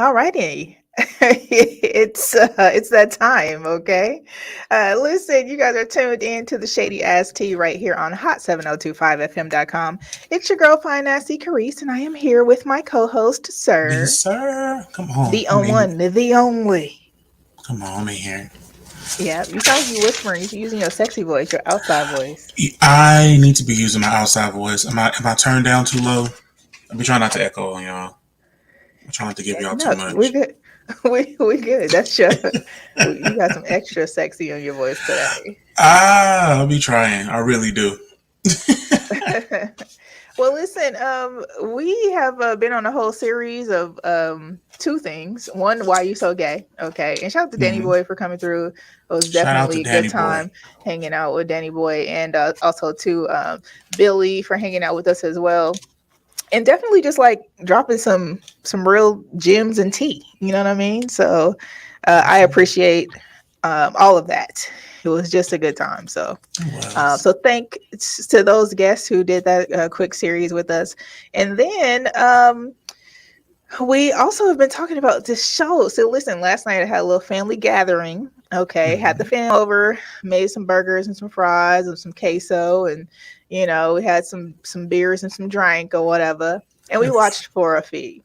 Alrighty. It's that time, okay? Listen, you guys are tuned in to the Shady Ass Tea right here on hot7025fm.com. It's your girl, Fine Nasty Carrice, and I am here with my co-host, Yes, Sir. sir. Come on. The one, the only. Come on, I'm in here. Yeah, you sound like you whispering. You're using your sexy voice, your outside voice. I need to be using my outside voice. Am I turned down too low? I'll be trying not to echo on y'all. I'm trying not to give Yeah, y'all too no, we're much. good. We good. That's your. You got some extra sexy on your voice today. I'll be trying. I really do. Well, listen, we have been on a whole series of two things. One, why you so gay? Okay, and shout out to Danny hmm Boy for coming through. It was Shout out to definitely a good Danny Boy. time hanging out with Danny Boy, and also to Billy for hanging out with us as well. And definitely just like dropping some real gems and tea. You know what I mean? So I Absolutely. appreciate all of that. It was just a good time. So It was. so thanks to those guests who did that quick series with us. And then we also have been talking about this show. So listen, last night I had a little family gathering. Okay, had the hmm fam over, made some burgers and some fries and some queso, and we had some beers and some drink or whatever. And we watched for a fee.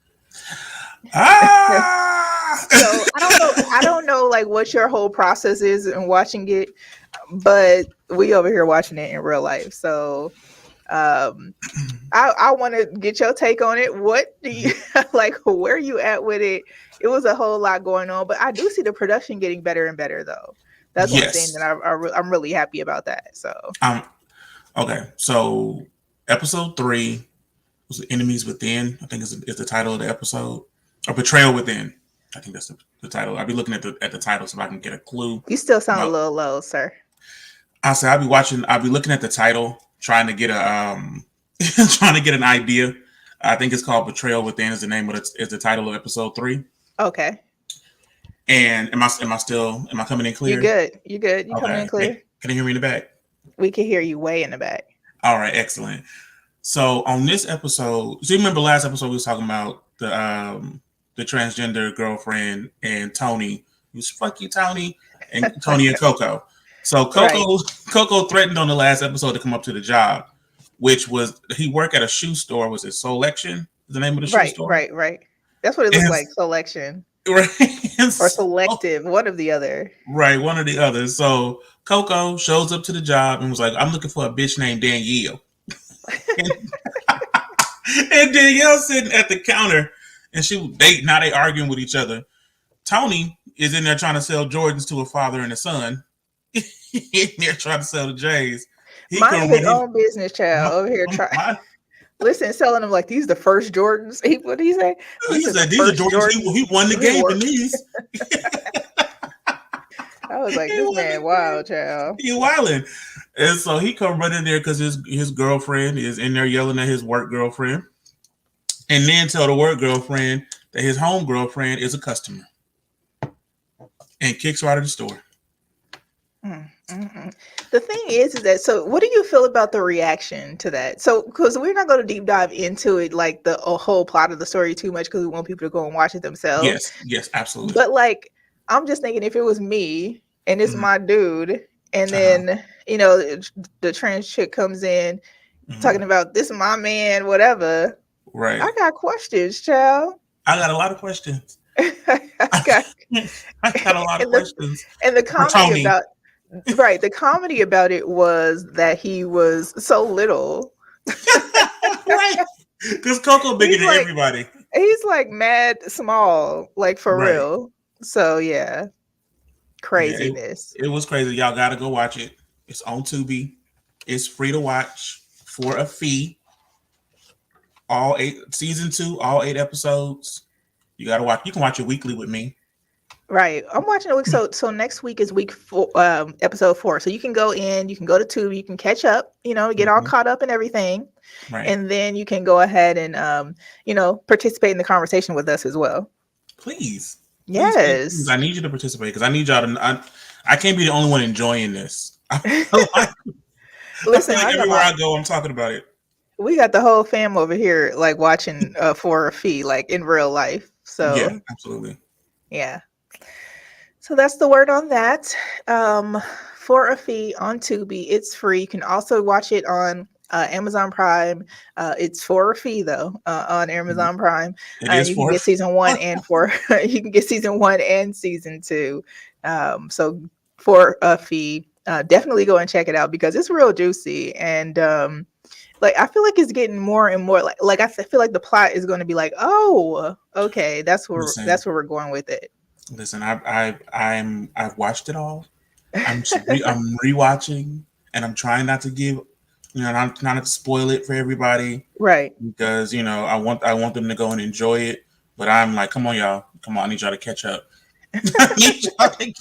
Ah! So I don't know like what your whole process is in watching it, but we over here watching it in real life. So um I want to get your take on it. What do you like? Where are you at with it? It was a whole lot going on, but I do see the production getting better and better, though. That's one thing that Yes. I'm really happy about that. So, Um. Okay. So, episode 3 was "Enemies Within." I think is the title of the episode, or "Betrayal Within." I think that's the title. I'll be looking at the title so I can get a clue you still sound a about. little low, sir. I say I'll be watching. I'll be looking at the title, trying to get trying to get an idea. I think it's called "Betrayal Within" is the name of is the title of episode 3. Okay, And am I coming in you clear? good? You good? You coming in Okay. clear? Can you hear me in the back? We can hear you way in the back. All right, excellent. So on this episode, so you remember last episode we was talking about the transgender girlfriend and Toni. It was "fuck you, Toni," and Toni and Coco. So Right, Coco threatened on the last episode to come up to the job, which was he worked at a shoe store. Was it Selection? Is the name of the shoe store? right. That's what it looked And like. Selection right, and or so, selective, one of the other. right, one or the other. So Coco shows up to the job and was like, "I'm looking for a bitch named Danielle." And, and Danielle sitting at the counter, and they arguing with each other. Toni is in there trying to sell Jordans to a father and a son. In there trying to sell the J's. He Minding come his running. own business, child, My, over here trying. my, Listen, selling them like these the first Jordans. What did he say? he These are the said these are first Jordans. Jordans He won the he game wore. in these. I was like, He this won the man, game. wow, child. He wilding. And so he come running there because his girlfriend is in there yelling at his work girlfriend, and then tell the work girlfriend that his home girlfriend is a customer, and kicks her out of the store. Mm, mm, mm. The thing is that so what do you feel about the reaction to that? So because we're not going to deep dive into it like the whole plot of the story too much because we want people to go and watch it themselves. Yes, yes, absolutely. But like, I'm just thinking if it was me and it's Mm-hmm. my dude, and Uh-huh. then the trans chick comes in Mm-hmm. talking about this is my man, whatever. Right. I got questions, child. I got a lot of questions. I I got got a lot of and the questions and the for comedy Toni. about right, the comedy about it was that he was so little. Right. Because Coco bigger He's than like everybody. he's like mad small, like for Right. real. So yeah, Yeah, craziness. it was crazy. Y'all got to go watch it. It's on Tubi. It's free to watch for a fee. All 8 season 2, all 8 episodes. You got to watch. You can watch it weekly with me. Right. I'm watching a week. So next week is week 4, episode 4. So you can go in, you can go to Tubi, you can catch up, get all Mhm. caught up and everything. Right. And then you can go ahead and participate in the conversation with us as well. Please, please, please, please. Yes. I need you to participate because I need y'all to. I can't be the only one enjoying this. feel like I Listen, feel like I got everywhere my I go, I'm talking about it. we got the whole fam over here like watching for a fee, like in real life. Yeah, So absolutely. yeah. So that's the word on that. Um, for a fee on Tubi, it's free. You can also watch it on Amazon Prime. It's for a fee though on Amazon Prime. It is You can for. get season one and four. You can get season one and season two. So for a fee, definitely go and check it out because it's real juicy and like I feel like it's getting more and more like feel like the plot is going to be like, oh, okay, Listen, that's where we're going with it. listen. I've watched it all. I'm rewatching, and I'm trying not to give, not to spoil it for everybody Right. because I want them to go and enjoy it. But I'm like, come on, y'all, come on, I need y'all to catch up. I need y'all to, I need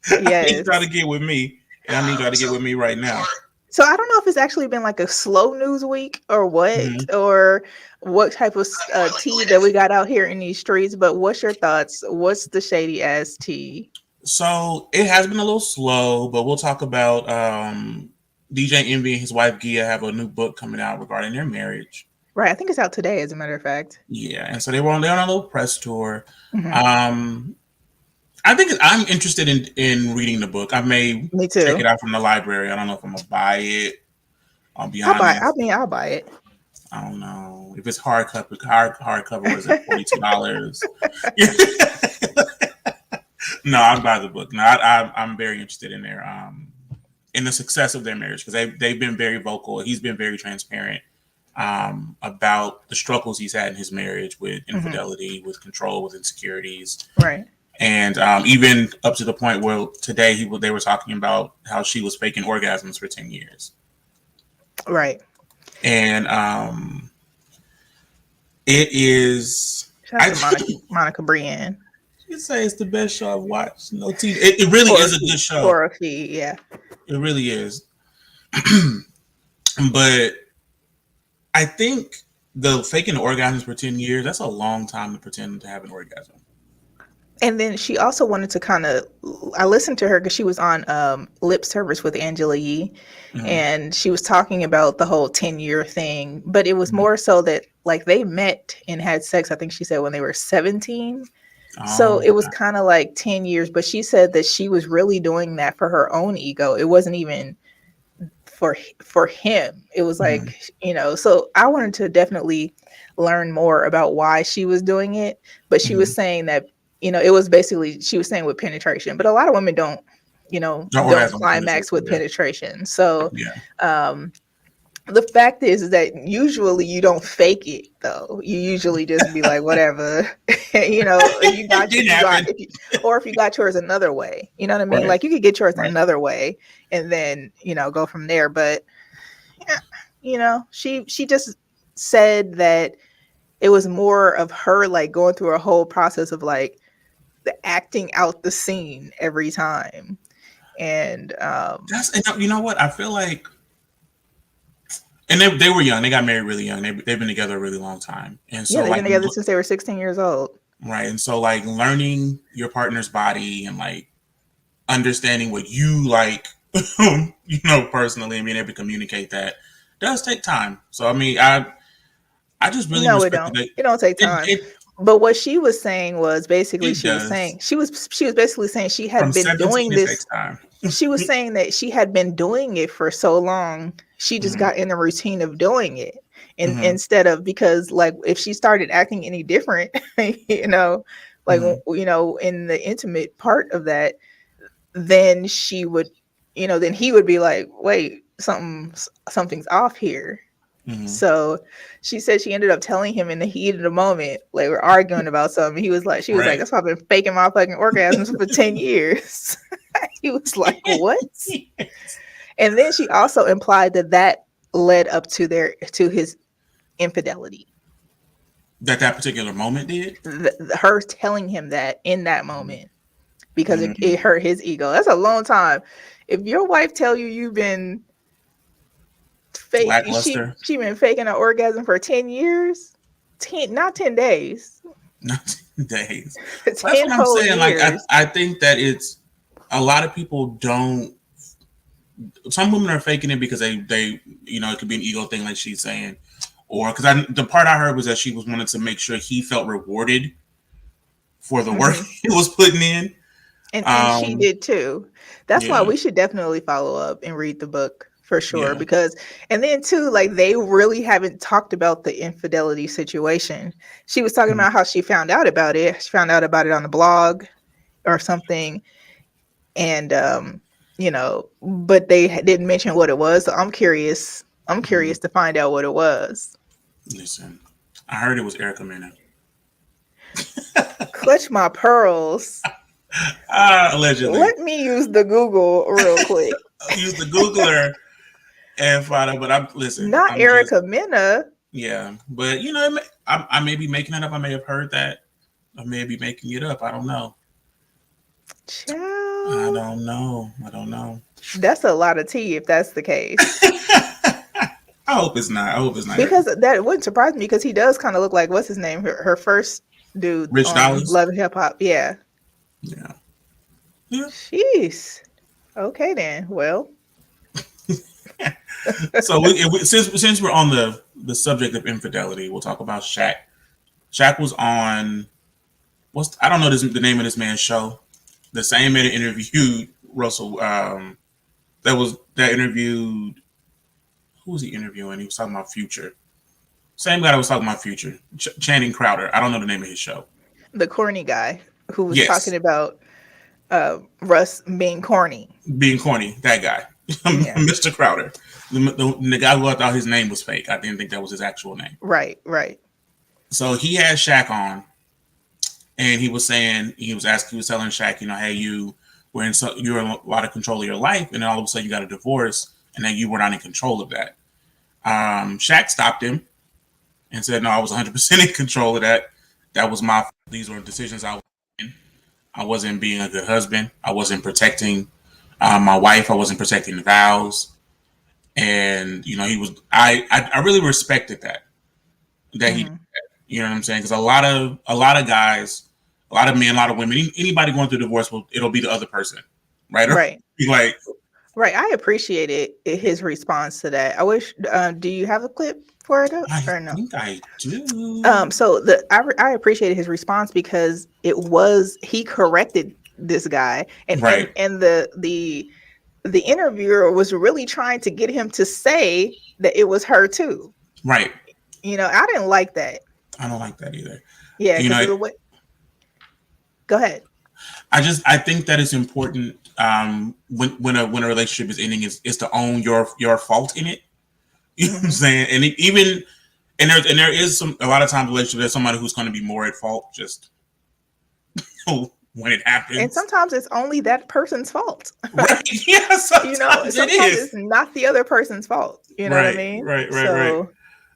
y'all to Yes. get with me, and I need y'all to get with me right now. So I don't know if it's actually been like a slow news week Mhm. or what type of tea that we got out here in these streets. But what's your thoughts? What's the shady ass tea? So it has been a little slow, but we'll talk about DJ Envy and his wife Gia have a new book coming out regarding their marriage. Right. I think it's out today, as a matter of fact. Yeah, and so they're on a little press tour. Hmm. Um, I think I'm interested in reading the book. I may Me check too. it out from the library. I don't know if I'm gonna buy it. I'll be I'll buy. I honest. mean, I'll buy it. I don't know if it's hardcover. Hardcover was it $42? No, I'll buy the book. No, I'm very interested in the success of their marriage because they've been very vocal. He's been very transparent about the struggles he's had in his marriage with Hmm. infidelity, with control, with insecurities, Right. and even up to the point where today they were talking about how she was faking orgasms for 10 years, Right. and it is. Shout out I to Monica Brienne you say it's the best show I've watched. No TV. It really for a is a fee. good show. For a fee. Yeah. It really is. But I think the faking orgasms for 10 years, that's a long time to pretend to have an orgasm. And then she also wanted to kind of, I listened to her because she was on Lip Service with Angela Yee, Mm-hmm. and she was talking about the whole 10-year thing. But it was Mm-hmm. more so that, like, they met and had sex, I think she said, when they were 17. So Oh, it was kind of like 10 years. But she said that she was really doing that for her own ego. It wasn't even for him. It was mm-hmm. like, so I wanted to definitely learn more about why she was doing it, but she Mm-hmm. was saying that, it was basically, she was saying with penetration, but a lot of women don't, No don't orgasm climax penetration. with Yeah, penetration. So yeah, um the fact is that usually you don't fake it though. You usually just be like, whatever. If you got didn't if you got happen. if you got yours another way. You know what I mean? Right, Like you could get yours right. another way and then, go from there. But yeah, she just said that it was more of her like going through a whole process of like the acting out the scene every time. And And you know what? I feel like, and they were young. They got married really young. They've been together a really long time, and yeah, so they've like been together since they were 16 years old. right, and so like learning your partner's body and like understanding what you like, personally, and being able to communicate that does take time. So I mean, I just really No, it respect that. don't. It don't take time. It But what she was saying was basically it does. she was basically saying she From had been 17, doing it takes this. time. She was saying that she had been doing it for so long, she just Hmm. got in the routine of doing it. And Hmm. instead of because like if she started acting any different, like Hmm. in the intimate part of that, then she would, then he would be like, wait, something's off here. Hmm. So she said she ended up telling him in the heat of the moment, like we're arguing about something. She was like, Right. that's why I've been faking my fucking orgasms for 10 years. He was like, what? And then she also implied that led up to his infidelity. That particular moment did. Her telling him that in that moment because it Mm-hmm. hurt his ego. That's a long time. If your wife tell you you've been fake, Lackluster. she been faking an orgasm for 10 years, not 10 days, Not days. Well, that's 10 what I'm whole saying. Like years. I think that it's a lot of people don't. Some women are faking it because they it could be an ego thing, like she's saying, or because the part I heard was that she was wanted to make sure he felt rewarded for the work he was putting in. And she did too. That's why Yeah. we should definitely follow up and read the book for sure. Yeah. Because and then too, like they really haven't talked about the infidelity situation. She was talking about how she found out about it. She found out about it on the blog or something, and but they didn't mention what it was. So I'm curious. I'm curious to find out what it was. Listen, I heard it was Erica Mina. Clutch my pearls. Allegedly. Let me use the Google real quick. Use the Googler and find out. But Not Erica Mina. Yeah, but I may be making it up. I may have heard that. I may be making it up. I don't know. Child. I don't know. That's a lot of tea if that's the case. I hope it's not. Because that wouldn't surprise me because he does kind of look like what's his name? Her first dude, Rich Dollars, Love and Hip Hop. Yeah. Yeah. Jeez. Okay then. Well. So since we're on the subject of infidelity, we'll talk about Shaq. Shaq was on I don't know the name of this man's show. The same man that interviewed Russell. That interviewed. Who was he interviewing? He was talking about Future. Same guy that was talking about Future. Channing Crowder. I don't know the name of his show. The corny guy who was talking about Russ being corny. Being corny. That guy. Yeah. Mr. Crowder. The guy who I thought his name was fake. I didn't think that was his actual name. Right. So he had Shaq on, and he was telling Shaq, hey, you're in a lot of control of your life, and then all of a sudden you got a divorce, and then you were not in control of that. Shaq stopped him and said, no, I was 100% in control of that. That was my fault. These were decisions I was in. I wasn't being a good husband. I wasn't protecting my wife. I wasn't protecting the vows. And, he was, I really respected that he did that. You know what I'm saying? Because a lot of guys, a lot of men, a lot of women, anybody going through divorce, it'll be the other person. Right. Right. Like, right. I appreciated his response to that. I wish, do you have a clip for it or no? I think I do. So I appreciated his response because he corrected this guy and the interviewer was really trying to get him to say that it was her too. Right. I didn't like that. I don't like that either. Yeah. Go ahead. I think that it's important when a relationship is ending is to own your fault in it. You know what I'm saying? And there is a lot of times relationship there's somebody who's going to be more at fault just when it happens. And sometimes it's only that person's fault. Right. Yeah. Sometimes it is. It's not the other person's fault. You know what I mean? Right. Right.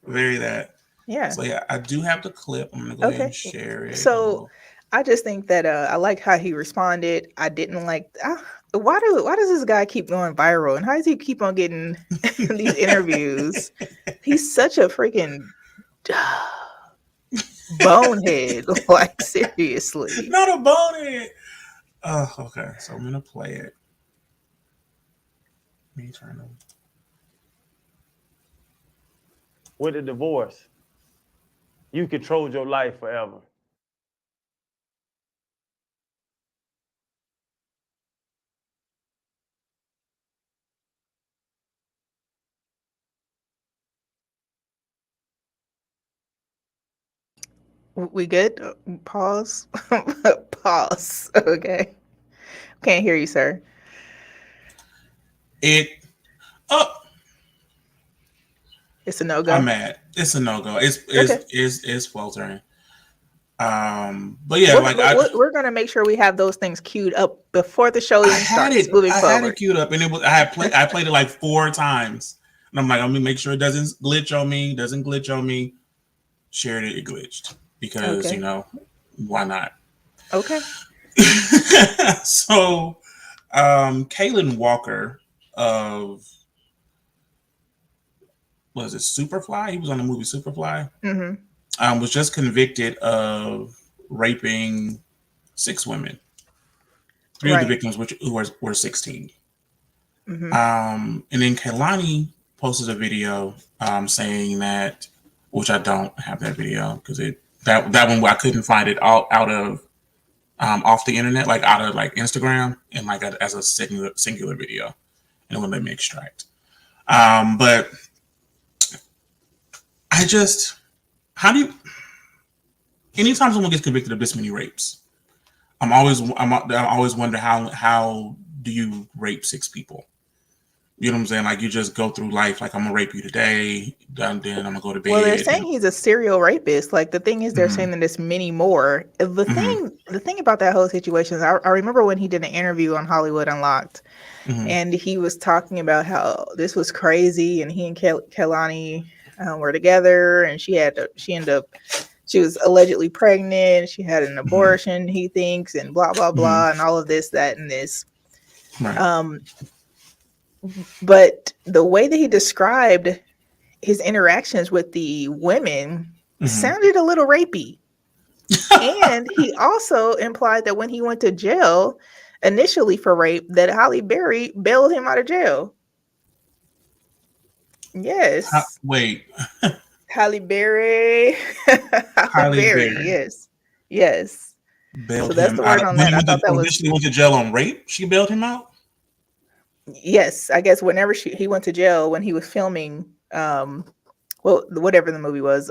Very that. Yeah. So yeah, I do have the clip. I'm gonna go ahead and share it. So I just think that I like how he responded. I didn't like why does this guy keep going viral and how does he keep on getting these interviews? He's such a freaking bonehead. Like seriously. Not a bonehead. Oh, okay. So I'm gonna play it. Me trying to. With a divorce, you controlled your life forever. We good? Pause. Pause. Okay. Can't hear you, sir. It's a no-go. I'm mad. It's a no-go. It's faltering. But yeah, we're gonna make sure we have those things queued up before the show even starts. I had it queued up, and I played it like 4 times, and I'm like, I'm gonna make sure it doesn't glitch on me. Shared it glitched because why not? Okay. So, Caitlyn Walker of was it Superfly? He was on the movie Superfly. Mm-hmm. Was just convicted of raping 6 women. 3 of the victims, who were 16. Mm-hmm. And then Kehlani posted a video saying that, which I don't have that video because that one I couldn't find it out of off the internet, like out of like Instagram, and like as a singular video, and it wouldn't let me extract. But I just, how do you? Anytime someone gets convicted of this many rapes, I always wonder how do you rape 6 people? You know what I'm saying? Like you just go through life like I'm gonna rape you today, then I'm gonna go to bed. Well, they're saying he's a serial rapist. Like the thing is, they're saying that there's many more. The thing about that whole situation is, I remember when he did an interview on Hollywood Unlocked, and he was talking about how this was crazy, and he and Kehlani were together, and she was allegedly pregnant. She had an abortion, he thinks, and blah blah blah, and all of this, that, and this. Right. But the way that he described his interactions with the women sounded a little rapey. And he also implied that when he went to jail initially for rape, that Halle Berry bailed him out of jail. Yes. Wait. Halle Berry. Halle Berry. Yes. Bailed so that's him the word out. on When that. I thought that was. Initially went to jail on rape, she bailed him out. Yes, I guess whenever he went to jail when he was filming, whatever the movie was,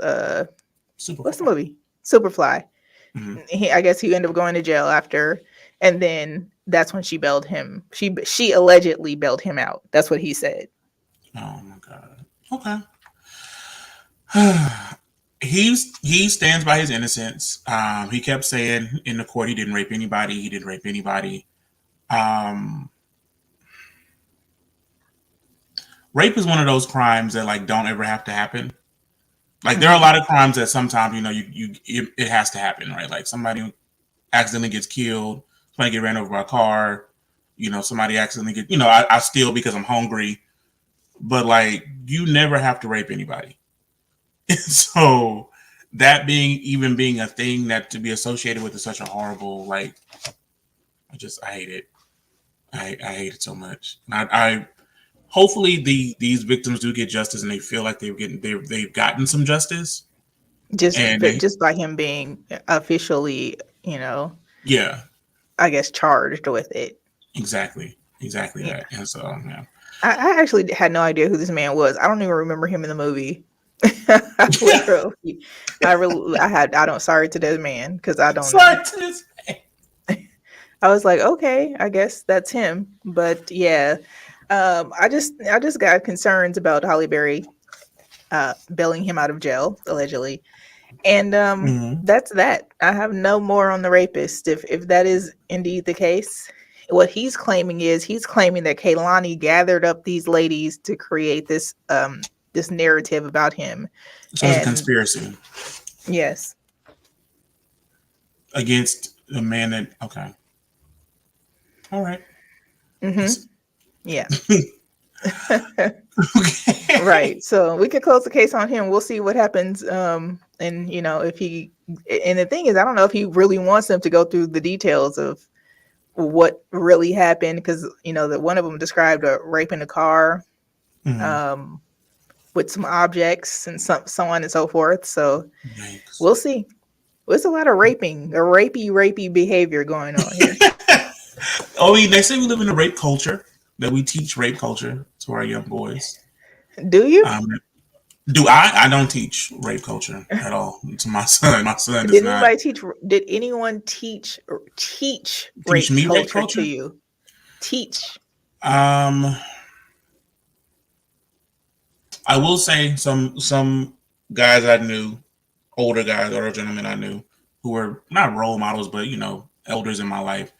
what's the movie? Superfly. I guess he ended up going to jail after, and then that's when she bailed him. She allegedly bailed him out. That's what he said. Oh my god. Okay. He stands by his innocence. He kept saying in the court he didn't rape anybody. He didn't rape anybody. Rape is one of those crimes that like don't ever have to happen. Like there are a lot of crimes that sometimes it has to happen, right? Like somebody accidentally gets killed, somebody get ran over by a car, somebody accidentally get, I steal because I'm hungry, but like you never have to rape anybody. So that being a thing that to be associated with is such a horrible, like, I hate it. I hate it so much. I hopefully these victims do get justice and they feel like they've gotten some justice. Just by him being officially, yeah, I guess charged with it. Exactly that. And so yeah. I actually had no idea who this man was. I don't even remember him in the movie. Sorry to this man, because I don't know. To this man. I was like, okay, I guess that's him. But yeah. I just got concerns about Halle Berry bailing him out of jail, allegedly. And that's that. I have no more on the rapist. If that is indeed the case, what he's claiming that Kehlani gathered up these ladies to create this this narrative about him. So it's a conspiracy. Yes. Against the man that okay. All right. Yeah. Okay. Right. So we could close the case on him. We'll see what happens. And if he, and the thing is, I don't know if he really wants them to go through the details of what really happened, because that one of them described a rape in a car, with some objects and so on and so forth. So We'll see. There's a lot of rapey behavior going on here. They say we live in a rape culture, that we teach rape culture to our young boys. Do you? Do I? I don't teach rape culture at all to my son. My son does not. Did anyone teach rape culture to you? Teach. I will say some guys I knew, older gentlemen I knew, who were not role models, but elders in my life,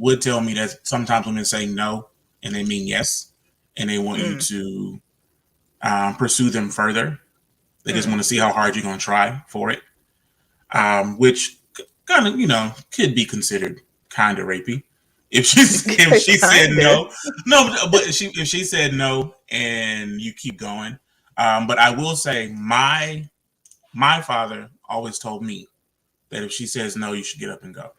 would tell me that sometimes women say no and they mean yes, and they want you to pursue them further. They just want to see how hard you're going to try for it, which kind of could be considered kind of rapey. If she said no, but if she said no and you keep going. But I will say my father always told me that if she says no, you should get up and go.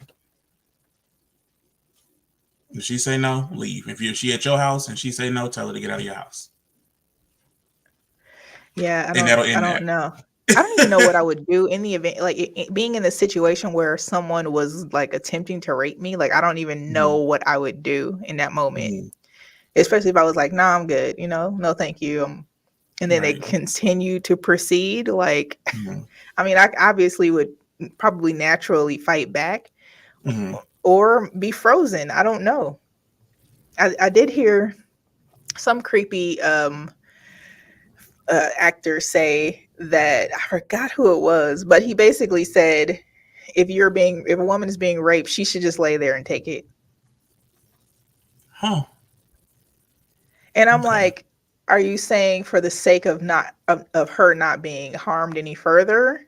If she say no, leave. If she at your house and she say no, tell her to get out of your house. Yeah, I don't know. I don't even know what I would do in the event, like being in a situation where someone was like attempting to rape me. Like I don't even know Mhm, what I would do in that moment, mhm, especially if I was like, "Nah, I'm good," no, thank you. And then they right. continue to proceed. Like, Mhm, I mean, I obviously would probably naturally fight back mhm. or be frozen. I don't know. I did hear some creepy actor say that I forgot who it was, but he basically said if a woman is being raped, she should just lay there and take it. Huh. And I'm Okay. like, are you saying for the sake of not of her not being harmed any further,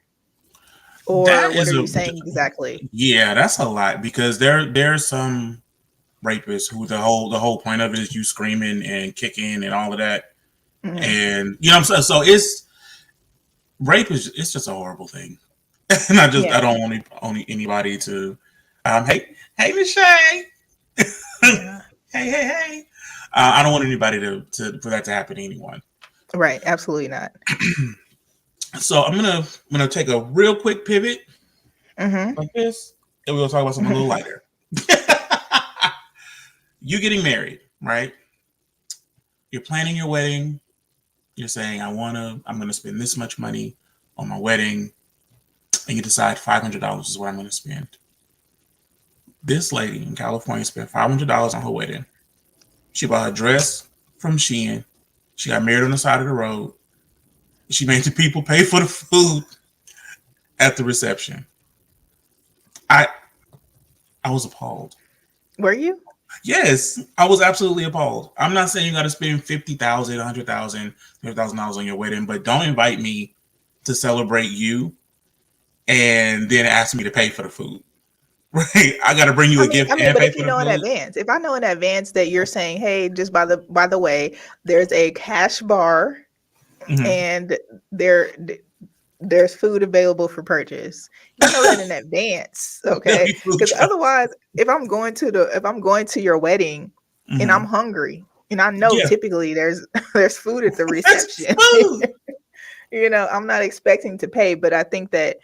or That what is are a you saying exactly? yeah. That's a lot because there's some rapists who the whole point of it is you screaming and kicking and all of that, Mhm. and you know what I'm saying. So it's rape is it's just a horrible thing, and I Yeah, don't want anybody to hey Miss Shay yeah, hey. I don't want anybody to for that to happen to anyone. right. Absolutely not. So I'm gonna take a real quick pivot Hmm. like this, and we'll talk about something a little lighter. You getting married, right? You're planning your wedding. You're saying I'm gonna spend this much money on my wedding, and you decide $500 is what I'm gonna spend. This lady in California spent $500 on her wedding. She bought a dress from Shein. She got married on the side of the road. She made the people pay for the food at the reception. I I was appalled. Were you? Yes, I was absolutely appalled. I'm not saying you got to spend 50,000, 100,000, $100,000 on your wedding, but don't invite me to celebrate you and then ask me to pay for the food. Right? I got to bring you a gift and But pay if you for the know in food. advance, if I know in advance that you're saying, "Hey, just by the way, there's a cash bar Mm-hmm. and there there's food available for purchase." If I know that in advance, There'll okay? be food Because trucks. otherwise, if I'm going to your wedding and I'm Mm-hmm. hungry and I know Yeah, typically there's food at the that's reception, food. I'm not expecting to pay, but I think that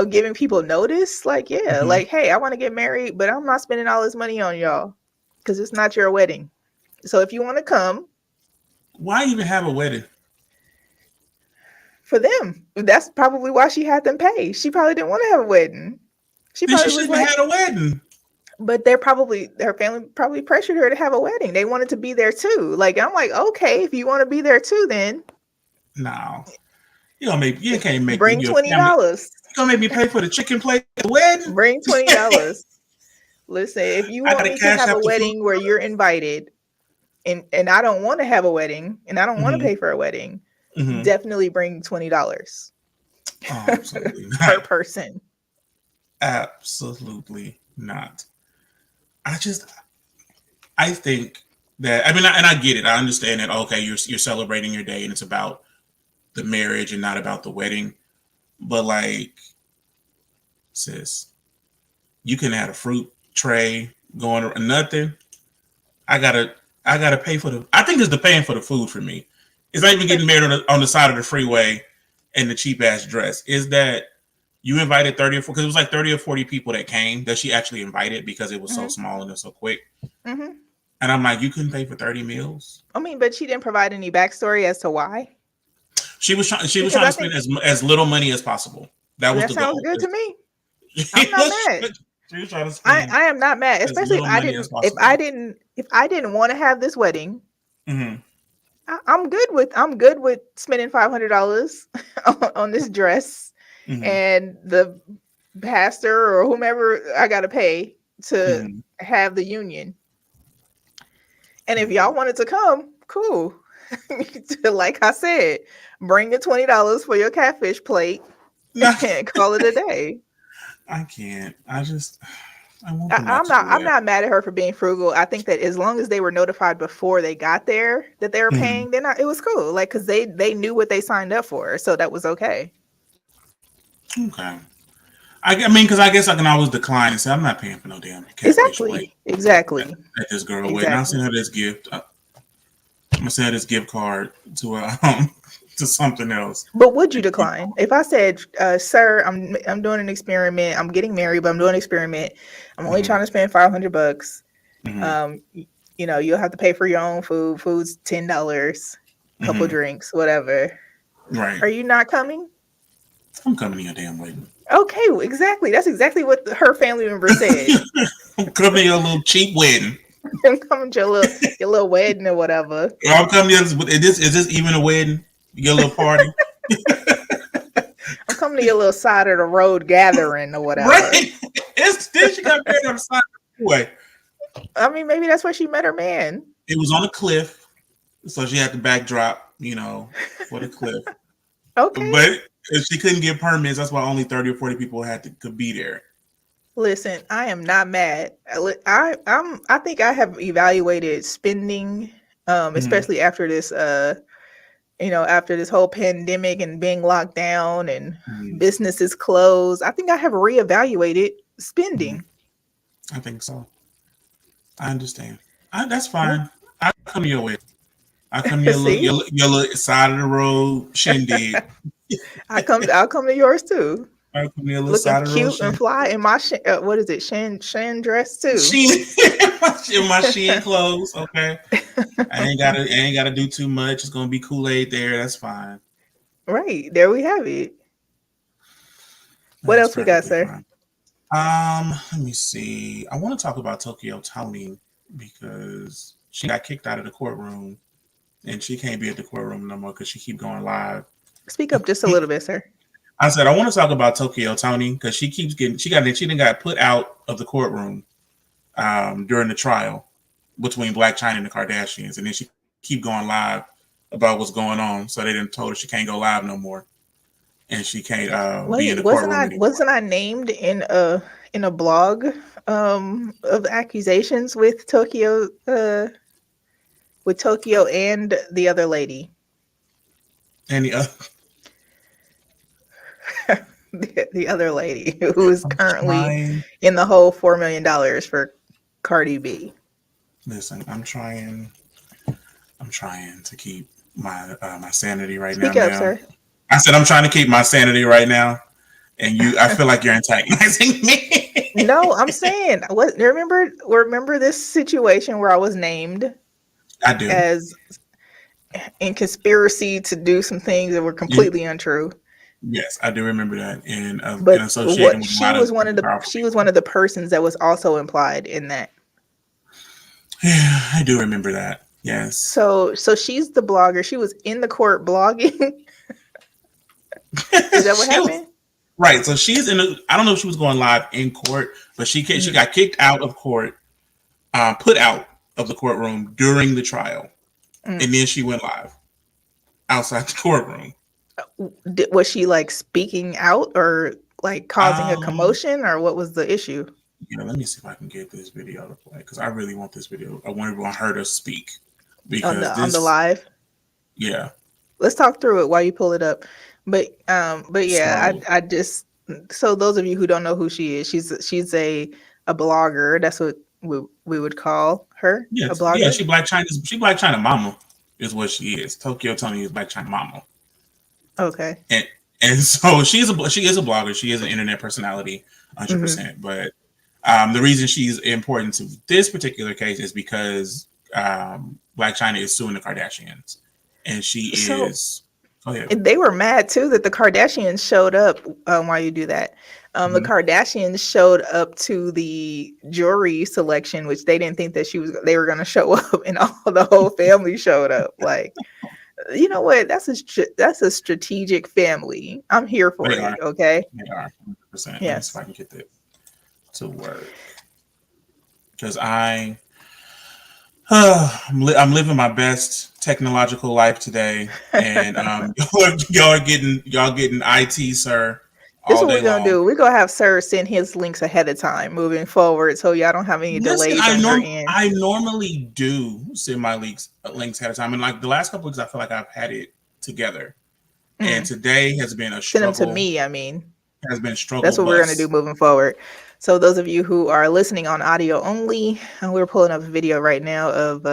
giving people notice, like, yeah, Mm-hmm. like, hey, I want to get married, but I'm not spending all this money on y'all because it's not your wedding. So if you want to come, Why even have a wedding? for them, that's probably why she had them pay. She probably didn't want to have a wedding. She Then she probably was shouldn't have like, had a wedding. but her family probably pressured her to have a wedding. They wanted to be there too. Like, I'm like, okay, if you want to be there too, then No, you can't make me bring your family. $20. You gonna make me pay for the chicken plate at the wedding? Bring $20. Listen, if you I want gotta me to cash have a out the food. wedding where you're invited, and I don't want to have a wedding and I don't want to Mm-hmm. pay for a wedding, Mm-hmm. definitely bring $20 Oh, absolutely per not. person. Absolutely not. I just, I think that, I mean, and I get it. I understand that, okay, you're celebrating your day and it's about the marriage and not about the wedding. But like, sis, you can add a fruit tray going or nothing. I gotta, I gotta pay for the, I think it's the paying for the food for me. It's not even getting married on the side of the freeway in the cheap ass dress. Is that you invited 30 or 40, because it was like 30 or 40 people that came that she actually invited because it was so Hmm. small and it was so quick. Hmm. And I'm like, you couldn't pay for 30 meals. I mean, but she didn't provide any backstory as to why. She was Because trying I to spend think as little money as possible. That was that the sounds goal. good to me. I'm She not was, mad. she was trying to spend I am not mad, as especially little money as possible. if I didn't want to have this wedding. Mm-hmm. I'm good with spending $500 on this dress Mm-hmm. and the pastor or whomever I got to pay to Mm-hmm. have the union. And if Yeah. y'all wanted to come, cool. Like I said, bring your $20 for your catfish plate No, and call it a day. I can't. I want them not I'm to do I'm that. not mad at her for being frugal. I think that as long as they were notified before they got there that they were Mm-hmm. paying, then it was cool. Like, because they knew what they signed up for, so that was okay. Okay. I mean, because I guess I can always decline and say I'm not paying for no damn catfish plate Exactly. Exactly. at this girl wedding. I'll Exactly. send her this gift. I'm gonna send her this gift card to her to something else. But would you decline if I said, "Sir, I'm doing an experiment. I'm getting married, but I'm doing an experiment. I'm only trying to spend $500. You'll have to pay for your own food. Food's $10, couple drinks, whatever. Right. Are you not coming?" I'm coming to your damn wedding. Okay, exactly. That's exactly what her family member said. I'm coming to your little cheap wedding. I'm coming to your little wedding or whatever. I'm coming to your, is this even a wedding? Your little party? I'm coming to your little side of the road gathering or whatever. Right. Then she got married on the side of the way. I mean, maybe that's where she met her man. It was on a cliff, so she had to backdrop, for the cliff. Okay. But if she couldn't get permits, that's why only 30 or 40 people could be there. Listen, I am not mad. I think I have evaluated spending, especially after this after this whole pandemic and being locked down and businesses closed. I think I have reevaluated spending. I think so. I understand. That's fine. I come your way. I come your little side of the road shindig. I'll come to yours too. I come to your little Looking side of the road cute and fly in my what is it? Shan dress too. In my Shein clothes. Okay. I ain't gotta do too much. It's gonna be Kool-Aid there. That's fine. Right. There we have it. What else we got, sir? Fine. Let me see. I want to talk about Toni because she got kicked out of the courtroom and she can't be at the courtroom no more because she keep going live. Speak up just a little bit, sir. I said I want to talk about Toni because she didn't got put out of the courtroom during the trial between Blac Chyna and the Kardashians, and then she keep going live about what's going on. So they didn't told her she can't go live no more, and she can't be in the courtroom anymore. Wasn't I named in a blog of accusations with Tokyo and the other lady? And the other. The other lady who is currently in the hole $4 million for Cardi B. Listen, I'm trying to keep my sanity right now. Speak up, sir. I said I'm trying to keep my sanity right now, and I feel like you're antagonizing me. No, I'm saying remember this situation where I was named. I do. As in conspiracy to do some things that were completely untrue. Yes, I do remember that. And but she was one of the persons that was also implied in that. Yeah, I do remember that. Yes. So she's the blogger. She was in the court blogging. Is that what happened? Right. So she's I don't know if she was going live in court, but she got kicked out of court, put out of the courtroom during the trial, and then she went live outside the courtroom. Was she like speaking out or like causing a commotion, or what was the issue? Let me see if I can get this video to play because I really want this video. I want her to speak because on the live. Yeah, let's talk through it while you pull it up. But yeah, I just, so those of you who don't know who she is, she's a blogger. That's what we would call her. Yes. A blogger. Yeah, she Blac Chyna mama is what she is. Tokyo Toni is Blac Chyna mama. Okay. And so she is a blogger. She is an internet personality, 100%. But the reason she's important to this particular case is because Blac Chyna is suing the Kardashians, and she is. Oh yeah. They were mad too that the Kardashians showed up. While you do that, the Kardashians showed up to the jury selection, which they didn't think that they were going to show up, and the whole family showed up. Like. You know what? That's a strategic family. I'm here for it. Okay. They are 100%. Yes. If I can get that to work, because I'm living my best technological life today, and y'all getting IT, sir. This is what we're gonna do. We're gonna have Sir send his links ahead of time moving forward, so y'all don't have any delays on your end. I normally do send my links ahead of time, and like the last couple weeks, I feel like I've had it together. And today has been a struggle. Send them to me. I mean, has been a struggle. That's what we're gonna do moving forward. So those of you who are listening on audio only, we're pulling up a video right now of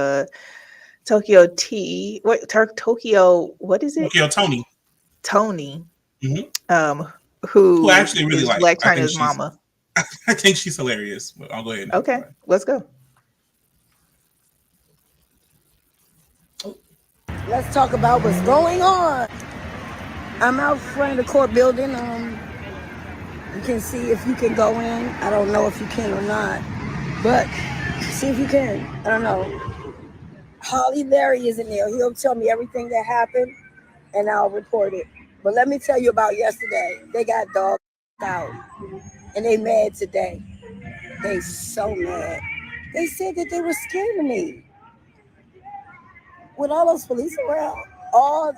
Tokyo T. What Tokyo? What is it? Tokyo Toni, Toni. hmm who I Who actually really is like. Black China's mama? I think she's hilarious. But I'll go ahead and go Okay, for it. let's go. Let's talk about what's going on. I'm out front of the court building. You can see if you can go in. I don't know if you can or not, but see if you can. I don't know. Holly Larry is in there. He'll tell me everything that happened, and I'll report it. But let me tell you about yesterday. They got dogged out, and they mad today. They so mad. They said that they were scared of me. With all those police around,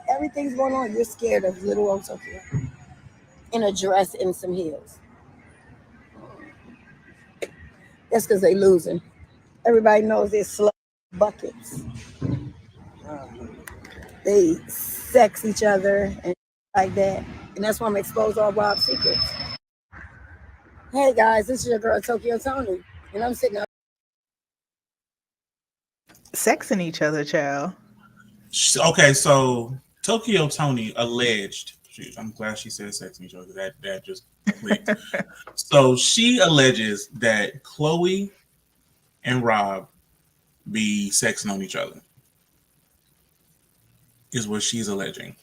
everything's going on. You're scared of little old Tokyo in a dress and some heels. That's because they losing. Everybody knows they're slow buckets. They sex each other and like that. And that's why I'm exposed all Rob's secrets. Hey guys, this is your girl Tokyo Toni. And I'm sitting up. Sexing each other, child. Okay, so Tokyo Toni alleged. I'm glad she said sex and each other. That just clicked. So she alleges that Chloe and Rob be sexing on each other. Is what she's alleging,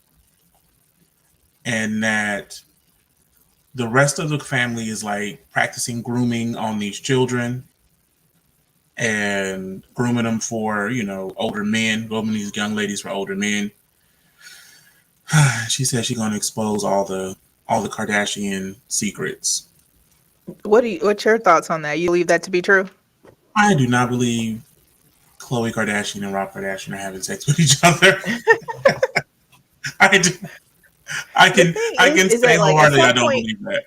and that the rest of the family is like practicing grooming on these children and grooming them for older men, grooming these young ladies for older men. She said she's gonna expose all the Kardashian secrets. What's your thoughts on that? You believe that to be true? I do not believe Khloe Kardashian and Rob Kardashian are having sex with each other. I do. I can say wholeheartedly I don't believe that.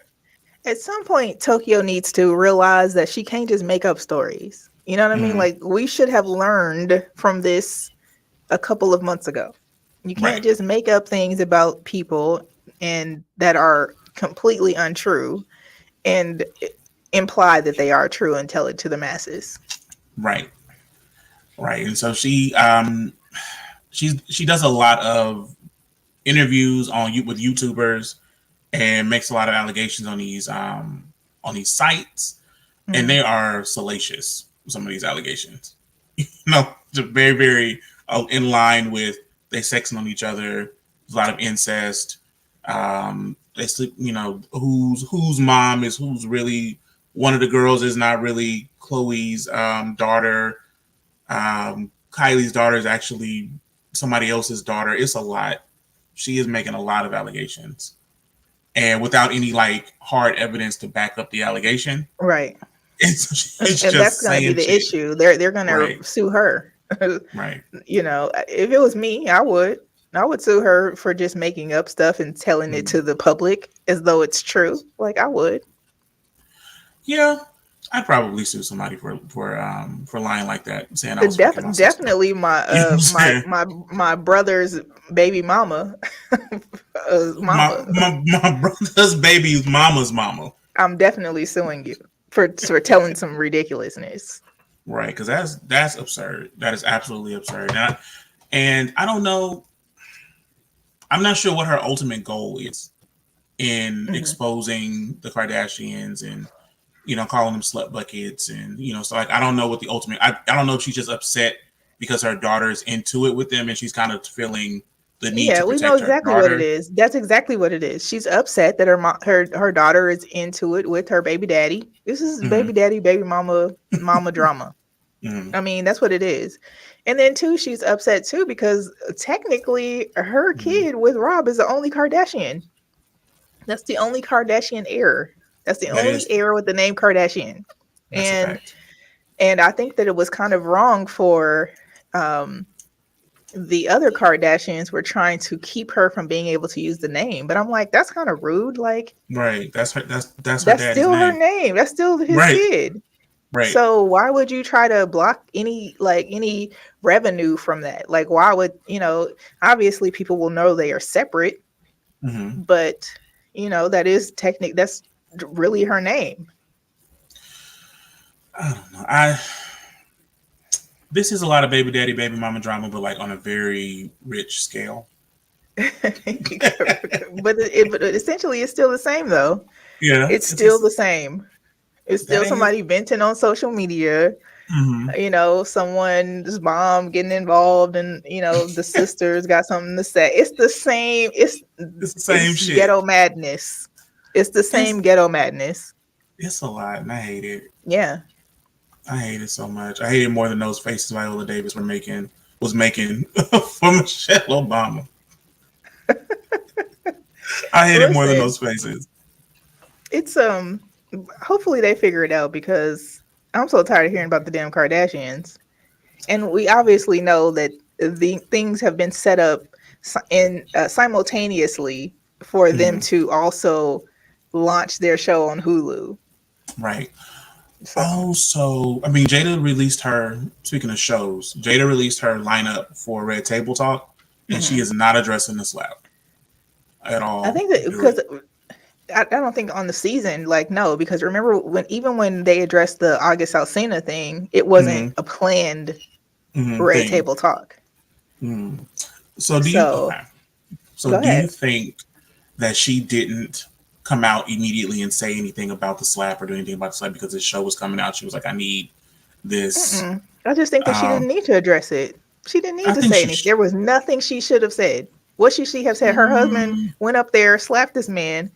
At some point, Tokyo needs to realize that she can't just make up stories. You know what I mean? Like, we should have learned from this a couple of months ago. You can't just make up things about people and that are completely untrue and imply that they are true and tell it to the masses. Right. And so she does a lot of interviews with YouTubers and makes a lot of allegations on these sites, and they are salacious. Some of these allegations, just very, very in line with they sexing on each other. There's a lot of incest. They sleep. Whose mom is who's really. One of the girls is not really Chloe's daughter. Kylie's daughter is actually somebody else's daughter. It's a lot. She is making a lot of allegations, and without any hard evidence to back up the allegation. Right. And that's going to be the issue. They're going to sue her. Right. If it was me, I would sue her for just making up stuff and telling it to the public as though it's true. I would. Yeah, I'd probably sue somebody for lying like that, saying I was definitely my brother's baby mama. My brother's baby's mama's mama. I'm definitely suing you for telling some ridiculousness. Right, because that's absurd. That is absolutely absurd. And I don't know. I'm not sure what her ultimate goal is in exposing the Kardashians and calling them slut buckets and so I don't know what the ultimate. I don't know if she's just upset because her daughter's into it with them and she's kind of feeling the need to protect we know exactly her what it is. That's exactly what it is. She's upset that her daughter is into it with her baby daddy. This is baby daddy, baby mama drama. I mean, that's what it is. And then too, she's upset too because technically her kid with Rob is the only Kardashian. That's the only Kardashian heir. That's the only heir with the name Kardashian. And I think that it was kind of wrong for the other Kardashians were trying to keep her from being able to use the name. But I'm like, that's kind of rude. Right. That's her still her name. That's still his kid. Right. So why would you try to block any revenue from that? Why would, obviously people will know they are separate, but that's really her name. I don't know. this is a lot of baby daddy, baby mama drama, but like on a very rich scale. But essentially, it's still the same though. Yeah, It's it's still just the same. It's that still is. somebody venting on social media. Mm-hmm. Someone's mom getting involved, and the sisters got something to say. It's the same. It's the same It's shit. ghetto madness. It's the It's same ghetto madness. it's a lot, and I hate it. Yeah. I hate it so much. I hate it more than those faces Viola Davis was making for Michelle Obama. I hate it more than Listen, those faces. it's hopefully they figure it out, because I'm so tired of hearing about the damn Kardashians. And we obviously know that the things have been set up simultaneously for them Mm-hmm. to also launch their show on Hulu. Right. So Also, I mean, Jada released her. Speaking of shows, Jada released her lineup for Red Table Talk, and she mhm. is not addressing the slap at I all. think that During, because I don't think on the season, like, no, because remember when they addressed the August Alsina thing, it wasn't mm-hmm, a planned Red thing. Table Talk. Mm. So do you So okay? So go do you ahead. think that she didn't come out immediately and say anything about the slap or do anything about the slap because the show was coming out? She was like, I need this. Mm-mm. I just think that she Um, didn't need to address it. She didn't need I to think say she. anything. There was nothing she should have said. What should she have said? Her husband Mm, went up there, slapped this man,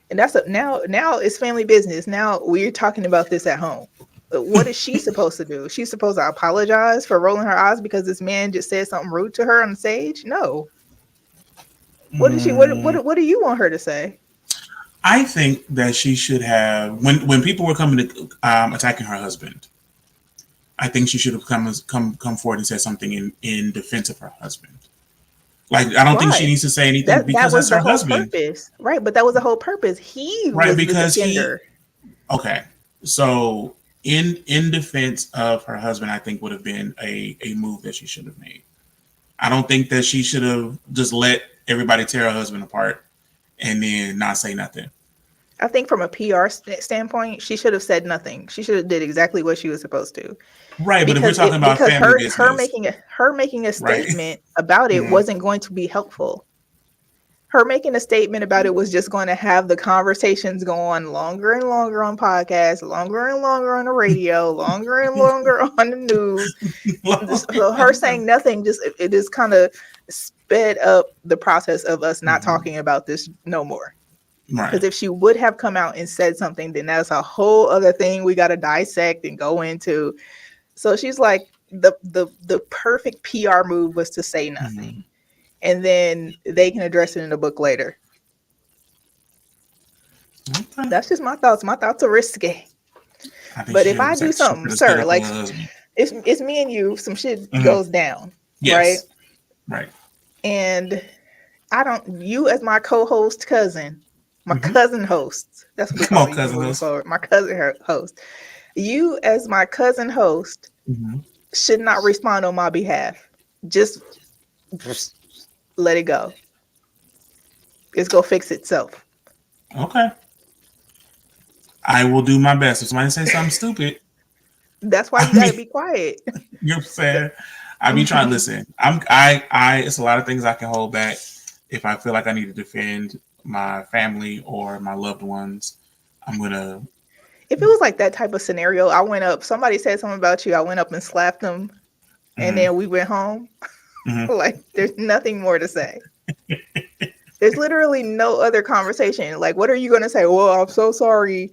and now it's family business. Now we're talking about this at home. But what is she supposed to do? She's supposed to apologize for rolling her eyes because this man just said something rude to her on stage? No. What did she? mm, What do you want her to say? I think that she should have when people were coming to attacking her husband. I think she should have come forward and said something in defense of her husband. Like I don't think she Why? needs to say anything That because was that's the her whole husband, purpose, right? But that was the whole purpose. He right? was the Because he defender. okay. So in defense of her husband, I think would have been a move that she should have made. I don't think that she should have just let everybody tear her husband apart and then not say nothing. I think from a PR standpoint, she should have said nothing. She should have did exactly what she was supposed to, Right, but if we're because talking about family business, her making a right? statement about it Mm-hmm. wasn't going to be helpful. Her making a statement about it was just going to have the conversations go on longer and longer on podcasts, longer and longer on the radio, longer and longer on the news. So her saying nothing it just kind of sped up the process of us not Mm-hmm. talking about this no more. Right. Because if she would have come out and said something, then that's a whole other thing we got to dissect and go into. So she's like, the perfect PR move was to say Mm-hmm. nothing, and then they can address it in the book later. Okay. That's just my thoughts. My thoughts are risky. I think But she if should I have do said she something, should have stood sir, up for like her husband. it's me and you, some shit Mm-hmm. goes down, right? Yes. Right. And you as my co-host cousin, my Mm-hmm. cousin host, that's what we Come call on, you cousin moving host. forward, my cousin host. You as my cousin host Mm-hmm. should not respond on my behalf. Just let it go. It's gonna fix itself. Okay. I will do my best. If somebody says something stupid, That's why I you gotta mean, be quiet. you know what I'm saying? I be trying to listen. I it's a lot of things I can hold back if I feel like I need to defend my family or my loved ones. I'm gonna If it was like that type of scenario, I went up, somebody said something about you, I went up and slapped them, and mm-hmm, then we went home. mm-hmm. Like, there's nothing more to say. There's literally no other conversation. Like, what are you gonna say? Well, I'm so sorry.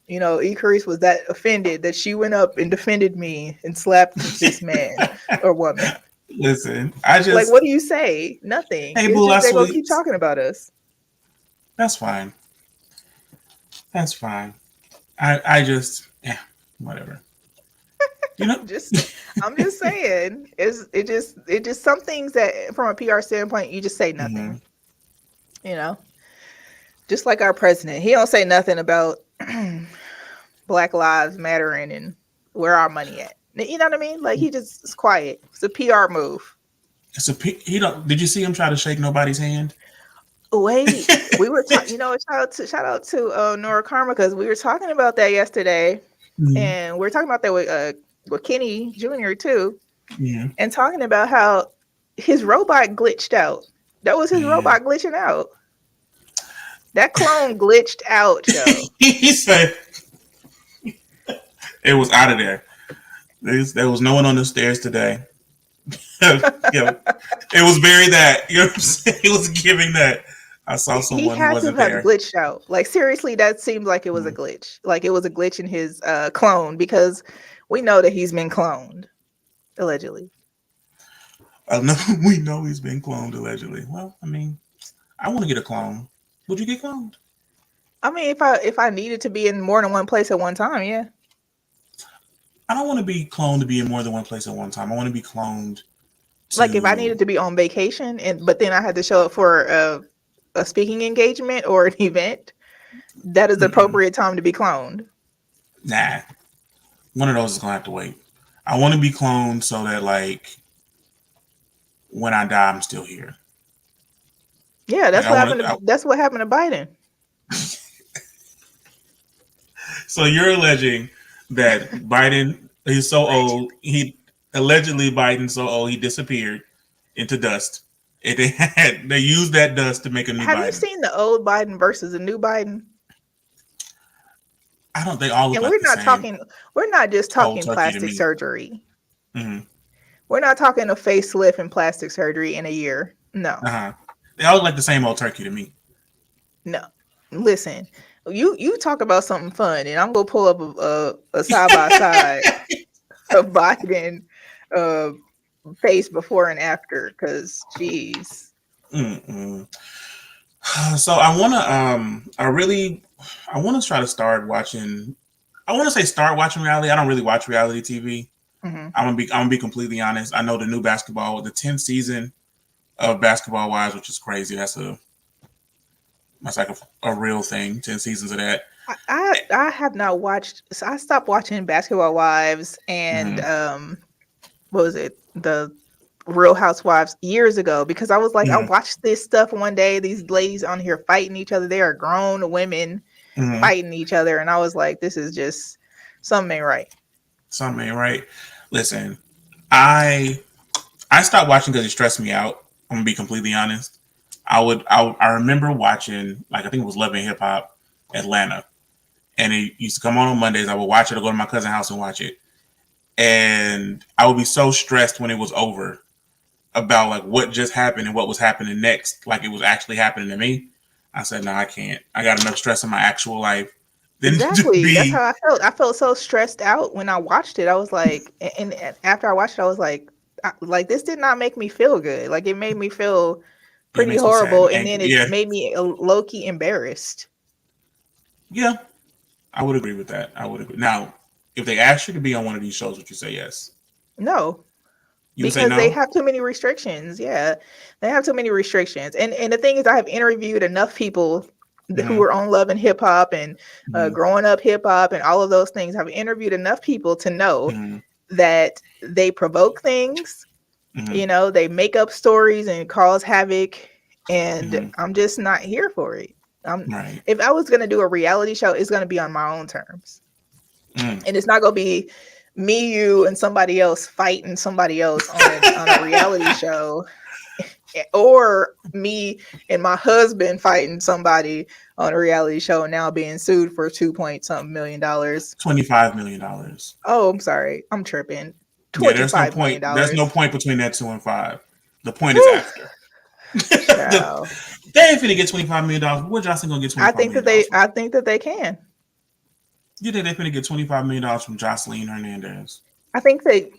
Carrice was that offended that she went up and defended me and slapped this man or woman. Listen, I Like, just what do you say? Nothing. hey It's boo, just I they're gonna sweet. keep talking about us. That's fine. That's fine. I just yeah, whatever. You know. I'm just saying. It just some things that from a PR standpoint you just say Mm-hmm. nothing. Just like our president, he don't say nothing about Black Lives Mattering and where our money at. You know what I mean? Like, he just is quiet. It's a PR move. He don't. Did you see him try to shake nobody's hand? Wait, we were talking. Shout out to Nora Karma, because we were talking about that yesterday, Mm-hmm. and we were talking about that with with Kenny Jr. too, Yeah. and talking about how his robot glitched out. That was his Yeah. robot glitching out. That clone glitched out, yo. He said it was out of there. There was no one on the stairs today. It was very that. You know what I'm saying? It was giving that. I saw He someone who had to wasn't have there. glitched out. Like seriously, that seemed like it was a glitch. Like it was a glitch in his clone because we know that he's been cloned, allegedly. No, we know he's been cloned allegedly. Well, I mean, I want to get a clone. Would you get cloned? I mean, if I needed to be in more than one place at one time, yeah. I don't want to be cloned to be in more than one place at one time. I want to be cloned to. Like if I needed to be on vacation but then I had to show up for a speaking engagement or an event, that is the appropriate time to be cloned. Nah, one of those is gonna have to wait. I want to be cloned so that like when I die, I'm still here. Yeah, that's Like, what happened. That's what happened to Biden. So you're alleging that Biden, he's so old, Biden's so old he disappeared into dust. And they used that dust to make a new Have Biden. you seen the old Biden versus the new Biden? I don't think all look And like we're the not same. talking. We're not just talking Cold turkey to plastic me. surgery. Mm-hmm. We're not talking a facelift and plastic surgery in a year. No, Uh-huh. They all look like the same old turkey to me. no. Listen, you talk about something fun, and I'm gonna pull up a side by side of Biden face before and after. Because, geez. Mm-mm. So I want to try to start watching. I want to say start watching reality. I don't really watch reality TV. Mm-hmm. I'm gonna be completely honest. I know the new basketball, the 10th season of Basketball Wives, which is crazy. That's like a real thing. 10 seasons of that. I have not watched. So I stopped watching Basketball Wives and what was it, the Real Housewives years ago, because I was like, I watched this stuff one day. These ladies on here fighting each other. They are grown women fighting each other, and I was like, this is just something ain't right. Something ain't right. Listen, I stopped watching because it stressed me out. I'm gonna be completely honest. I remember watching, like, I think it was Love and Hip Hop Atlanta, and it used to come on Mondays. I would watch it or go to my cousin's house and watch it, and I would be so stressed when it was over about like what just happened and what was happening next, like it was actually happening to me. I said, no, I can't. I got enough stress in my actual life. Exactly. That's how I felt. I felt so stressed out when I watched it. I was like, and after I watched it, I was like this did not make me feel good. Like it made me feel pretty horrible, and then it made me low key embarrassed. Yeah, I would agree with that. I would agree. Now, if they asked you to be on one of these shows, would you say yes? No. Because they have too many restrictions. Yeah, they have too many restrictions. And the thing is, I have interviewed enough people who were on Love and Hip Hop and growing up hip hop and all of those things. I've interviewed enough people to know that they provoke things. You know, they make up stories and cause havoc. And I'm just not here for it. If I was going to do a reality show, it's going to be on my own terms. And it's not going to be me, you, and somebody else fighting somebody else on a reality show, or me and my husband fighting somebody on a reality show and now being sued for $2.something million. $25 million. Oh, I'm sorry. I'm tripping. Yeah, there's no point. There's no point between that 2 and 5. The point is after. They ain't finna get $25 million. Where Jocelyn gonna get $25 million? I think that they can. You think they're going to get $25 million from Jocelyn Hernandez? I think they,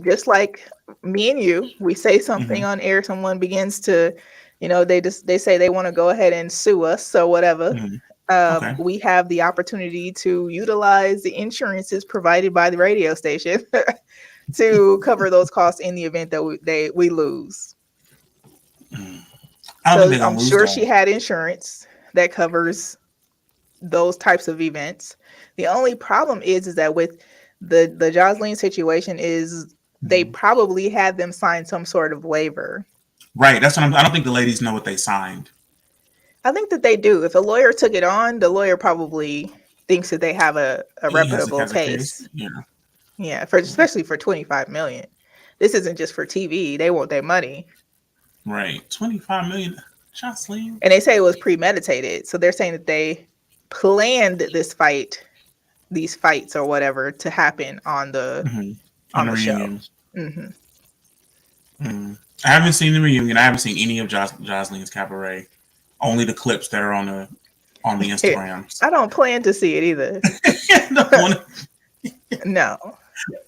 just like me and you, we say something on air, someone begins to, you know, they say they want to go ahead and sue us or whatever. We have the opportunity to utilize the insurances provided by the radio station to cover those costs in the event that we lose. I'm sure she had insurance that covers those types of events. The only problem is that with the Joslin situation is they probably had them sign some sort of waiver. Right. That's what I don't think the ladies know what they signed. I think that they do. If a lawyer took it on, the lawyer probably thinks that they have a reputable case. Yeah. Yeah, for especially for 25 million. This isn't just for TV. They want their money. Right. 25 million. Jocelyn. And they say it was premeditated. So they're saying that they planned these fights or whatever to happen on the On the show. reunion. Mm-hmm. I haven't seen the reunion. I haven't seen any of Joslins Cabaret. Only the clips that are on the Instagrams. I don't plan to see it either. No.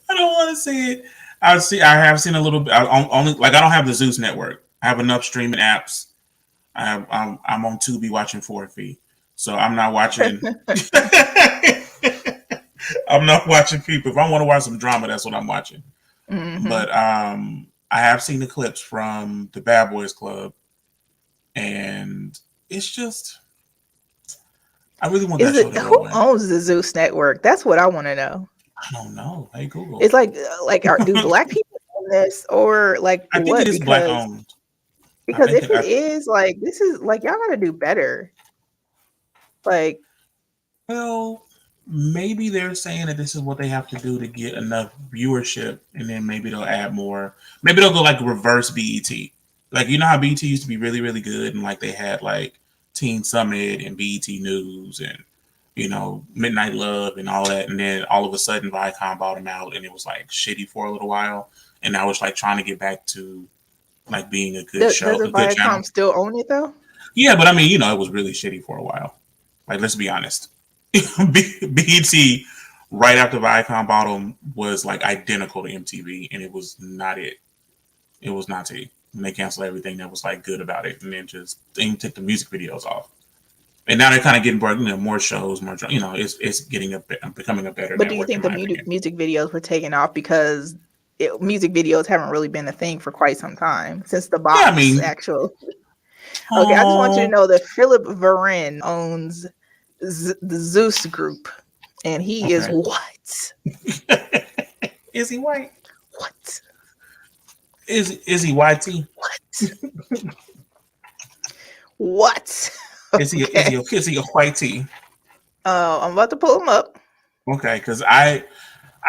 I don't want to see it. I have seen a little bit. I don't have the Zeus network. I have enough streaming apps. I'm on Tubi watching 4 so I'm not watching. I'm not watching people. If I want to watch some drama, that's what I'm watching. Mm-hmm. But I have seen the clips from the Bad Boys Club, and it's just. I really want that show to Who owns the Zeus network? That's what I want to know. I don't know. Hey, Google. It's like do black people own this or like I think what? it is black owned. Because if it is like this is like y'all gotta do better. Like, well, maybe they're saying that this is what they have to do to get enough viewership, and then maybe they'll add more. Maybe they'll go like reverse BET. Like you know how BET used to be really, really good, and like they had like Teen Summit and BET News and Midnight Love and all that, and then all of a sudden Viacom bought them out, and it was like shitty for a little while, and now it's like trying to get back to like being a good show. Does Viacom still own it though? Yeah, but I mean, it was really shitty for a while. Like, let's be honest. BET right after Viacom bought them was like identical to MTV, and it was not it. It was not it. And they canceled everything that was like good about it, and then just took the music videos off. And now they're kind of getting more shows, more it's becoming a better. But do you think the music videos were taken off because music videos haven't really been a thing for quite some time since the box actual? Okay, I just want you to know that Philip Varin owns the Zeus Group, and he is what? Is he white? What? Is he YT? What? What? Okay. Is he a whitey? I'm about to pull him up. Okay, because I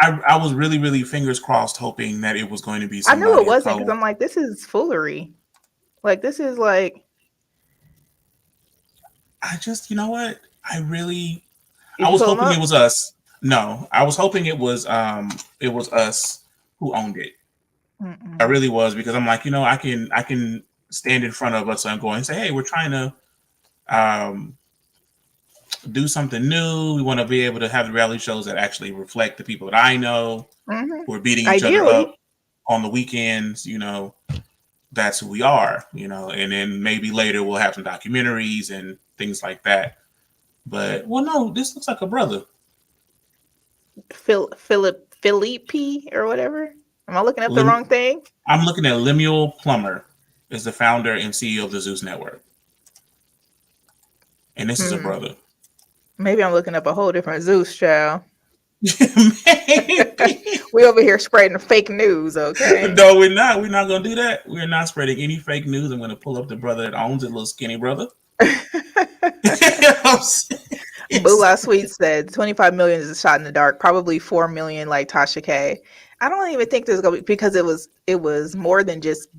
was really, really fingers crossed, hoping that it was going to be. I knew it wasn't because I'm like, this is foolery. Like this is like. I just, you know what? I was hoping it was us. No, I was hoping it was us who owned it. Mm-mm. I really was, because I'm like, I can stand in front of us and go and say, hey, we're trying to do something new. We want to be able to have the reality shows that actually reflect the people that I know who are beating each other up on the weekends. That's who we are, and then maybe later we'll have some documentaries and things like that. But no, this looks like a brother. Philippe or whatever. Am I looking at the wrong thing? I'm looking at Lemuel Plummer is the founder and CEO of the Zeus Network. And this is a brother. Maybe I'm looking up a whole different Zeus child. We over here spreading fake news, okay? No, we're not. We're not going to do that. We're not spreading any fake news. I'm going to pull up the brother that owns it, little skinny brother. Bula Sweet said 25 million is a shot in the dark. Probably 4 million like Tasha K. I don't even think there's going to be, because it was more than just,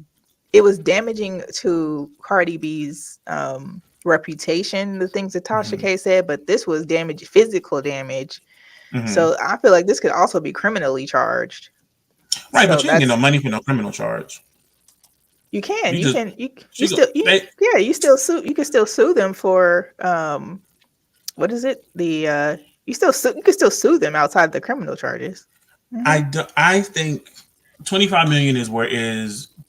it was damaging to Cardi B's reputation, the things that Tasha K said, but this was physical damage. So I feel like this could also be criminally charged. Right, but you can get no money for no criminal charge. You can. You still sue. You can still sue them for what is it? You can still sue them outside the criminal charges. I think 25 million is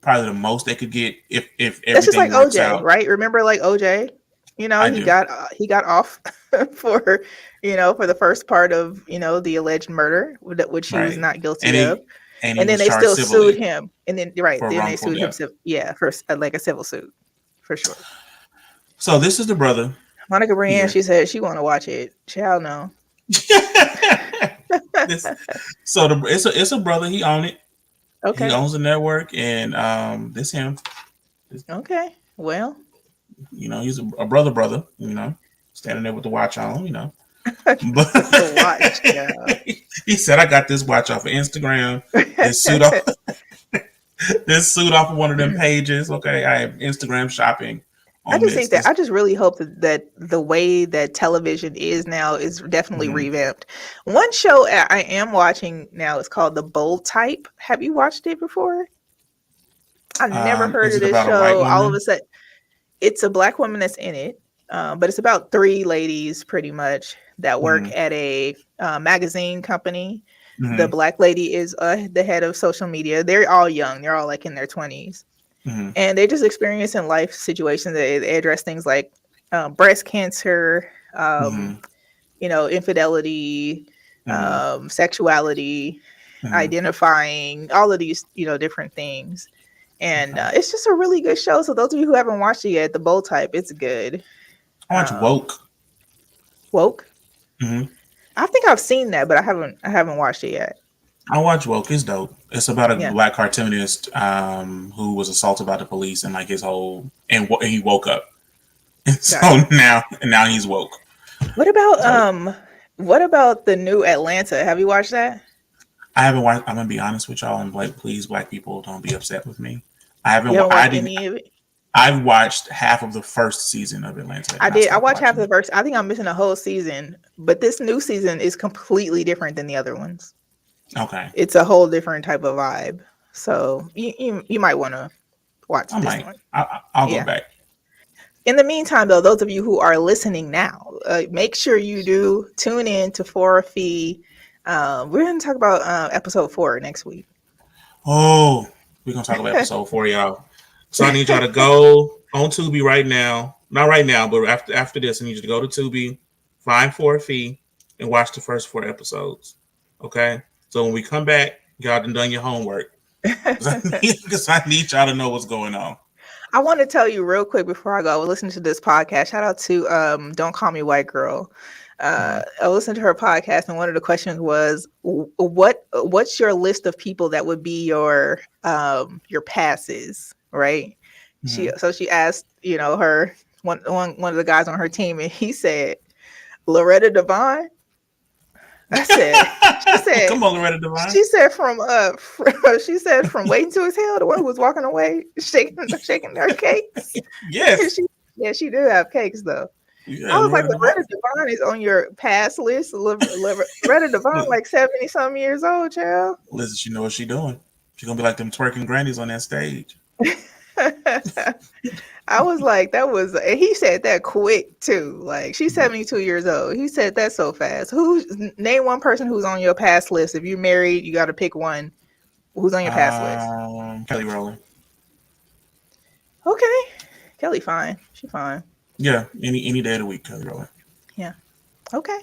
probably the most they could get if everything that's just like works OJ, out. Right? Remember, like OJ, he got off for for the first part of the alleged murder, which he was not guilty of, and then they still sued him, and then they sued him, for like a civil suit, for sure. So this is the brother. Monica Brienne, she said she want to watch it. Child, no. It's a brother. He own it. Okay. He owns the network, and this him. Okay. Well, he's a brother. Standing there with the watch on. The watch, yeah. He said, "I got this watch off of Instagram. This suit off, this suit off of one of them pages. Okay, I am Instagram shopping I on just this. think that This I just really hope that the way that television is now is definitely Mhm. revamped. One show I am watching now is called The Bold Type. Have you watched it before? I've never heard Is of it this about a white show. All of woman? a sudden, it's a black woman that's in it, but it's about three ladies pretty much that work Hmm. at a magazine company. The Hmm. black lady is the head of social media. They're all young. They're all like in their 20s. Hmm. And they're just experiencing life situations. They address things like breast cancer, Hmm. infidelity, Hmm. sexuality, Hmm. identifying, all of these, different things. And Okay. it's just a really good show. So those of you who haven't watched it yet, The Bold Type, it's good. I watch Um, Woke. Woke. Hmm. I think I've seen that, but I haven't watched it yet. I watch Woke. It's dope. It's about a Yeah. black cartoonist who was assaulted by the police and like his whole and he woke up. And so Gotcha. now he's woke. What about So the new Atlanta? Have you watched that? I haven't watched. I'm gonna be honest with y'all, and like, please, black people, don't be upset with me. I haven't. You haven't I watched didn't. any of it? I've watched half of the first season of Atlanta, I and I did. I stopped watched half of watching the it. first. I think I'm missing a whole season, but this new season is completely different than the other ones. Okay, It's a whole different type of vibe. So you might want to watch I this might. one. I'll go Yeah. back. In the meantime, though, those of you who are listening now, make sure you do tune in to For a Fee. We're going to talk about episode 4 next week. Oh, we're gonna talk about episode 4, y'all. So I need y'all to go on Tubi right now. Not right now, but after this, I need you to go to Tubi, find For a Fee, and watch the first 4 episodes. Okay. So when we come back, y'all done your homework because I need y'all to know what's going on. I want to tell you real quick before I go. I was listening to this podcast. Shout out to Don't Call Me White Girl. Mhm. I listened to her podcast, and one of the questions was, what's your list of people that would be your passes, right? She Mhm. so she asked, her one of the guys on her team, and he said Loretta Devine. I said, she said, Come on, Loretta Devine. she said she said from Waiting to Exhale, the one who was walking away, shaking her cakes. Yes. She do have cakes though. Yeah, I was like, Loretta Devine. Loretta Devine is on your pass list. Loretta Devine, Look, like 70 some years old, child. listen, she know what she doing. She gonna be like them twerking grannies on that stage. I was like, and he said that quick too. Like, she's 72 years old. He said that so fast. Name one person who's on your pass list. If you're married, you got to pick one. Who's on your pass list? Kelly Rowland. Okay. Kelly, fine. She fine. Yeah, any day of the week, Kelly Rowland. Yeah. Okay.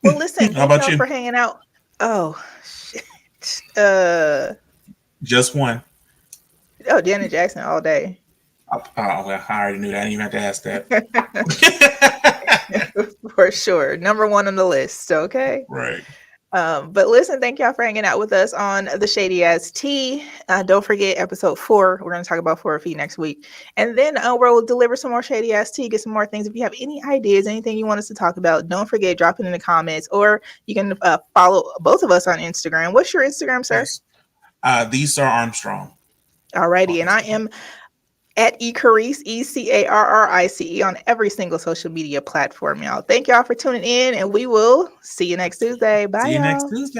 Well, listen, How thank about y'all you? for hanging out. Oh, shit. Just one. Janet Jackson all day. Well, I already knew that. I didn't even have to ask that. For sure. Number 1 on the list. Okay. Right. But listen, thank y'all for hanging out with us on the Shady Ass Tea. Don't forget episode 4. We're going to talk about For a Fee next week. And then we'll deliver some more Shady Ass Tea, get some more things. If you have any ideas, anything you want us to talk about, don't forget, drop it in the comments, or you can follow both of us on Instagram. What's your Instagram, sir? Yes. The Sir Armstrong. Alrighty. And I am at Carrice, ECARRICE on every single social media platform, y'all. Thank y'all for tuning in, and we will see you next Tuesday. Bye, See you next y'all. Tuesday.